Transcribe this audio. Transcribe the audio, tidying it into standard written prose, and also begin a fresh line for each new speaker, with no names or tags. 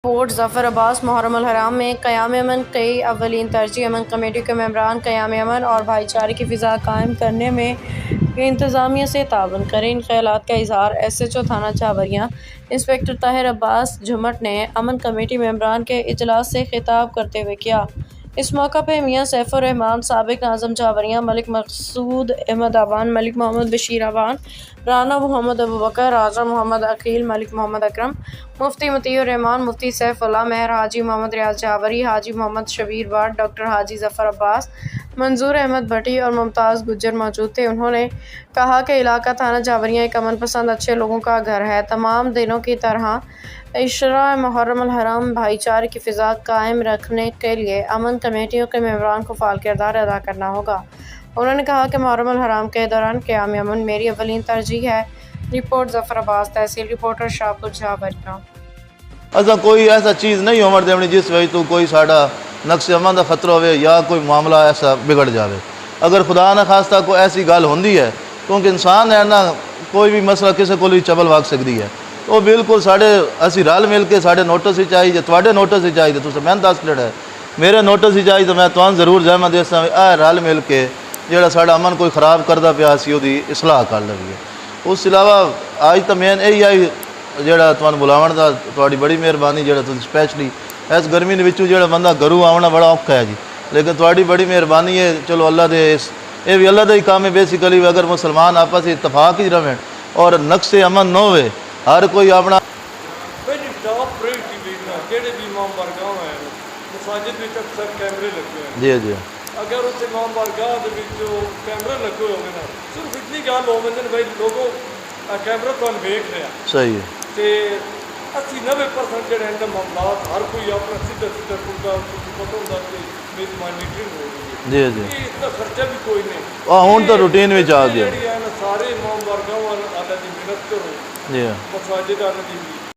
کوٹ ظفر عباس محرم الحرام میں قیام امن کی اولین ترجیح امن کمیٹی کے ممبران قیام امن اور بھائی چارے کی فضا قائم کرنے میں انتظامیہ سے تعاون کریں۔ ان خیالات کا اظہار ایس ایچ او تھانہ چاوریاں انسپکٹر طاہر عباس جھمٹ نے امن کمیٹی ممبران کے اجلاس سے خطاب کرتے ہوئے کیا۔ اس موقع پہ میاں سیف الرحمان، سابق ناظم چاوریاں، ملک مقصود احمد آبان، ملک محمد بشیر آبان، رانا محمد ابوبکر، راجہ محمد عقیل، ملک محمد اکرم، مفتی مطیع الرحمان، مفتی سیف اللہ مہر، حاجی محمد ریاض چاوری، حاجی محمد شبیر بٹ، ڈاکٹر حاجی ظفر عباس، منظور احمد بھٹی اور ممتاز گجر موجود تھے۔ انہوں نے کہا کہ علاقہ تھانہ چاوریاں ایک امن پسند اچھے لوگوں کا گھر ہے۔ تمام دنوں کی طرح عشرہ محرم الحرام بھائی چارے کی فضا قائم رکھنے کے لیے امن کمیٹیوں کے ممبران کو فعال کردار ادا کرنا ہوگا۔ انہوں نے کہا کہ محرم الحرام کے دوران قیام امن میری اولین ترجیح ہے۔ رپورٹ ظفر عباس، تحصیل رپورٹر شاہپور چاوریاں۔
ایسا کوئی ایسا چیز نہیں عمر دیونی جس وجہ تو کوئی ساڈا نقص امن کا خطرہ ہوئے یا کوئی معاملہ ایسا بگڑ جاوے۔ اگر خدا نہ خواستہ کوئی ایسی گل ہوندی ہے، کیونکہ انسان ہے نا، کوئی بھی مسئلہ کسی کو چبل واگ سکتی ہے، تو بالکل ساڈے اسی رل مل کے ساڈے نوٹس ہی چاہیے، جے تواڈے نوٹس ہی چاہیے تو میں دس لیڑا ہے، میرے نوٹس ہی چاہیے تو میں تمہیں ضرور زحمت دیساں اے رل مل کے جڑا ساڈا امن کوئی خراب کردا پیا سی اودی اصلاح کر لویے۔ اس علاوہ آج تو مین یہی آئی جڑا تمہیں بلاون دا تہاڈی بڑی مہربانی، جڑا تسی اسپیشلی اس گرمی دے وچوں جڑا بندہ گھروں آونا بڑا اوکھا ہے جی، لیکن تہاڈی بڑی مہربانی ہے۔ چلو اللہ دے یہ بھی اللہ دا ہی کام ہے بیسیکلی، اگر مسلمان آپس میں اتفاق ہی رہیں اور نقص امن نہ ہوئے، ہر کوئی اپنا
پہلی ٹاپ پرائرٹی دیکھنا جہے بھی امام بارگاہ ہیں مساجد میں اکثر کیمرے لگے ہیں۔
جی جی
اگر اس امام بارگاہ کیمرے لگے ہوئے نا، صرف اتنی گل ہو بھائی لوگوں کیمرہ تو ویکھ رہے ہیں،
صحیح ہے،
تے 80-90% جڑے ہیں معاملات ہر کوئی اپنا سیدھا پورا پتہ ہوتا کہ میری مانیٹرنگ ہو رہی ہے۔
جی جی
اس کا خرچہ بھی کوئی نہیں،
ہوں تو روٹین میں آ گیا۔
سارے امام بارگاہ اللہ دی محنت کرو،
جی
مساجد اللہ دی